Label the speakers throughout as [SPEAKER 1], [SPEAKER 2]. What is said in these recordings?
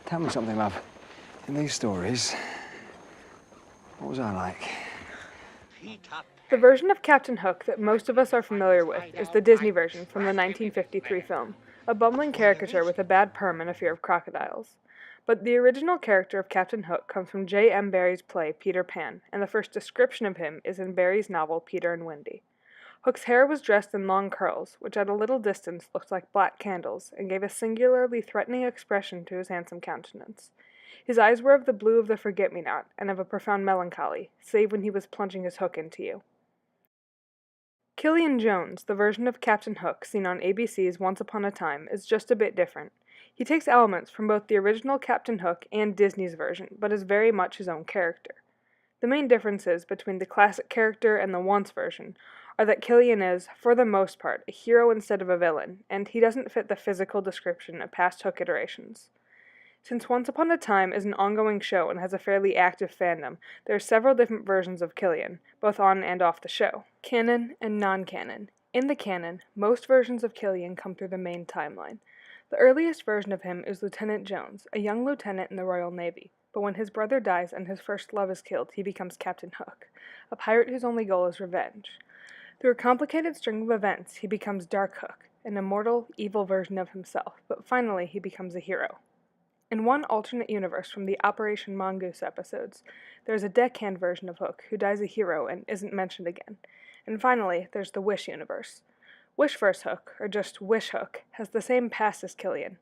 [SPEAKER 1] Tell me something, love. In these stories, what was I like?
[SPEAKER 2] The version of Captain Hook that most of us are familiar with is the Disney version from the 1953 film, a bumbling caricature with a bad perm and a fear of crocodiles. But the original character of Captain Hook comes from J.M. Barrie's play Peter Pan, and the first description of him is in Barrie's novel Peter and Wendy. Hook's hair was dressed in long curls, which at a little distance looked like black candles, and gave a singularly threatening expression to his handsome countenance. His eyes were of the blue of the forget-me-not, and of a profound melancholy, save when he was plunging his hook into you. Killian Jones, the version of Captain Hook seen on ABC's Once Upon a Time, is just a bit different. He takes elements from both the original Captain Hook and Disney's version, but is very much his own character. The main differences between the classic character and the once version are that Killian is, for the most part, a hero instead of a villain, and he doesn't fit the physical description of past Hook iterations. Since Once Upon a Time is an ongoing show and has a fairly active fandom, there are several different versions of Killian, both on and off the show. Canon and non-canon. In the canon, most versions of Killian come through the main timeline. The earliest version of him is Lieutenant Jones, a young lieutenant in the Royal Navy, but when his brother dies and his first love is killed, he becomes Captain Hook, a pirate whose only goal is revenge. Through a complicated string of events, he becomes Dark Hook, an immortal, evil version of himself, but finally he becomes a hero. In one alternate universe from the Operation Mongoose episodes, there's a deckhand version of Hook who dies a hero and isn't mentioned again. And finally, there's the Wish universe. Wish vs. Hook, or just Wish Hook, has the same past as Killian,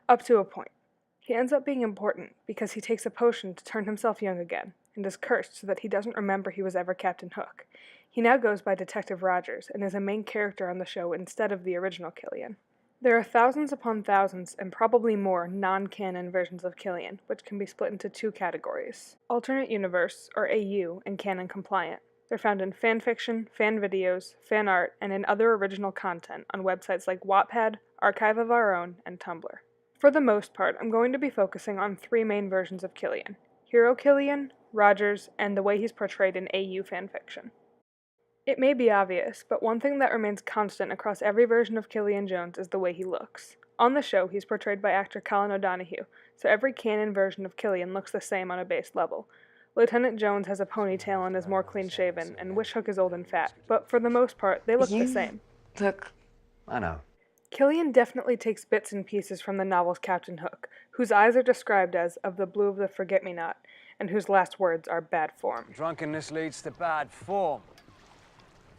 [SPEAKER 2] up to a point. He ends up being important because he takes a potion to turn himself young again, and is cursed so that he doesn't remember he was ever Captain Hook. He now goes by Detective Rogers, and is a main character on the show instead of the original Killian. There are thousands upon thousands, and probably more, non-canon versions of Killian, which can be split into two categories: alternate universe, or AU, and canon compliant. They're found in fanfiction, fan videos, fan art, and in other original content on websites like Wattpad, Archive of Our Own, and Tumblr. For the most part, I'm going to be focusing on three main versions of Killian: Hero Killian, Rogers, and the way he's portrayed in AU fanfiction. It may be obvious, but one thing that remains constant across every version of Killian Jones is the way he looks. On the show, he's portrayed by actor Colin O'Donoghue, so every canon version of Killian looks the same on a base level. Lieutenant Jones has a ponytail and is more clean-shaven, and Wish Hook is old and fat, but for the most part, they look the same.
[SPEAKER 1] Look, I know.
[SPEAKER 2] Killian definitely takes bits and pieces from the novel's Captain Hook, whose eyes are described as of the blue of the forget-me-not, and whose last words are bad form.
[SPEAKER 3] Drunkenness leads to bad form.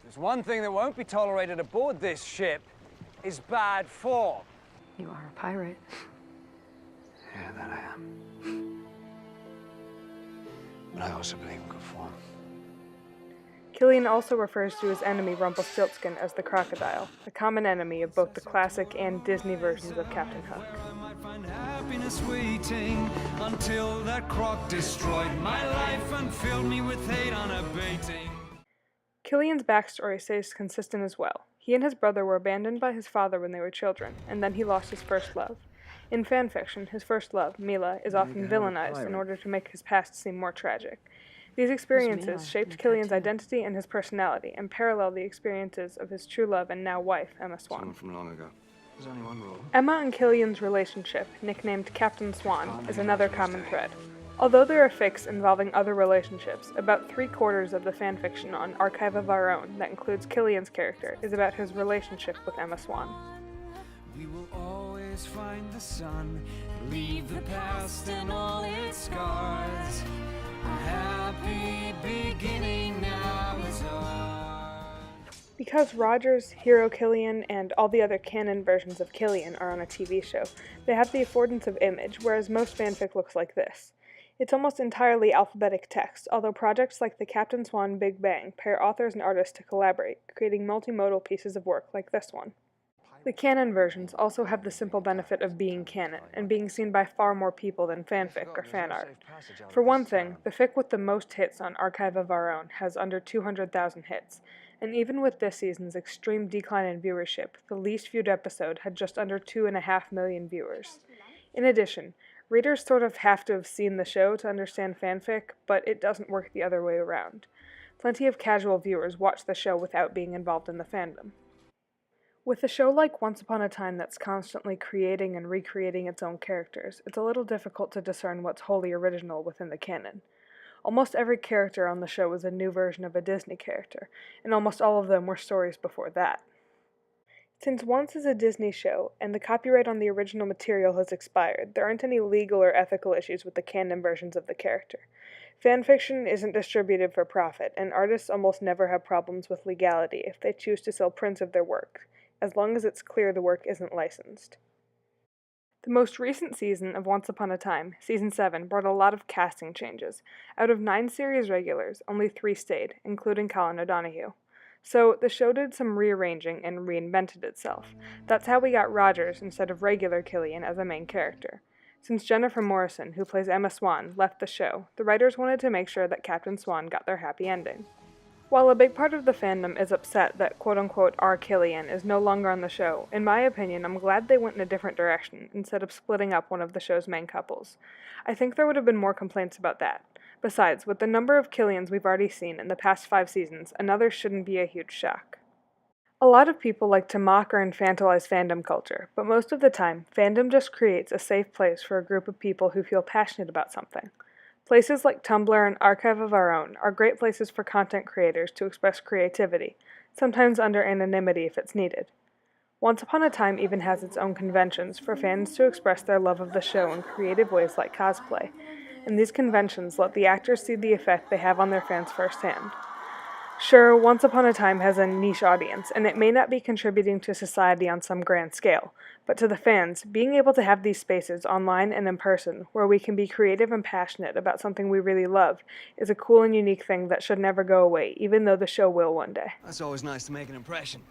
[SPEAKER 3] There's one thing that won't be tolerated aboard this ship, is bad form.
[SPEAKER 4] You are a pirate.
[SPEAKER 1] Yeah, that I am. But I also believe in good form.
[SPEAKER 2] Killian also refers to his enemy Rumpelstiltskin as the crocodile, a common enemy of both the classic and Disney versions of Captain Hook.
[SPEAKER 5] Happiness waiting until that croc destroyed my life and filled me with hate unabating.
[SPEAKER 2] Killian's backstory stays consistent as well. He and his brother were abandoned by his father when they were children, and then he lost his first love. In fanfiction, his first love, Mila, is often villainized in order to make his past seem more tragic. These experiences shaped Killian's identity and his personality, and parallel the experiences of his true love and now wife, Emma Swan.
[SPEAKER 1] Someone from long ago. There's only one rule.
[SPEAKER 2] Emma and Killian's relationship, nicknamed Captain Swan, is another common thread. Although there are fics involving other relationships, about 3/4 of the fanfiction on Archive of Our Own that includes Killian's character is about his relationship with Emma Swan.
[SPEAKER 5] We will always find the sun, leave the past and all its scars. A happy beginning now is ours.
[SPEAKER 2] Because Rogers, Hero Killian, and all the other canon versions of Killian are on a TV show, they have the affordance of image, whereas most fanfic looks like this. It's almost entirely alphabetic text, although projects like the Captain Swan Big Bang pair authors and artists to collaborate, creating multimodal pieces of work like this one. The canon versions also have the simple benefit of being canon, and being seen by far more people than fanfic or fan art. For one thing, the fic with the most hits on Archive of Our Own has under 200,000 hits, and even with this season's extreme decline in viewership, the least viewed episode had just under 2.5 million viewers. In addition, readers sort of have to have seen the show to understand fanfic, but it doesn't work the other way around. Plenty of casual viewers watch the show without being involved in the fandom. With a show like Once Upon a Time that's constantly creating and recreating its own characters, it's a little difficult to discern what's wholly original within the canon. Almost every character on the show is a new version of a Disney character, and almost all of them were stories before that. Since Once is a Disney show, and the copyright on the original material has expired, there aren't any legal or ethical issues with the canon versions of the character. Fanfiction isn't distributed for profit, and artists almost never have problems with legality if they choose to sell prints of their work, as long as it's clear the work isn't licensed. The most recent season of Once Upon a Time, Season 7, brought a lot of casting changes. Out of 9 series regulars, only 3 stayed, including Colin O'Donoghue. So, the show did some rearranging and reinvented itself. That's how we got Rogers instead of regular Killian as a main character. Since Jennifer Morrison, who plays Emma Swan, left the show, the writers wanted to make sure that Captain Swan got their happy ending. While a big part of the fandom is upset that quote-unquote our Killian is no longer on the show, in my opinion, I'm glad they went in a different direction instead of splitting up one of the show's main couples. I think there would have been more complaints about that. Besides, with the number of Killians we've already seen in the past 5 seasons, another shouldn't be a huge shock. A lot of people like to mock or infantilize fandom culture, but most of the time, fandom just creates a safe place for a group of people who feel passionate about something. Places like Tumblr and Archive of Our Own are great places for content creators to express creativity, sometimes under anonymity if it's needed. Once Upon a Time even has its own conventions for fans to express their love of the show in creative ways like cosplay, and these conventions let the actors see the effect they have on their fans firsthand. Sure, Once Upon a Time has a niche audience, and it may not be contributing to society on some grand scale, but to the fans, being able to have these spaces online and in person, where we can be creative and passionate about something we really love, is a cool and unique thing that should never go away, even though the show will one day.
[SPEAKER 5] That's always nice to make an impression.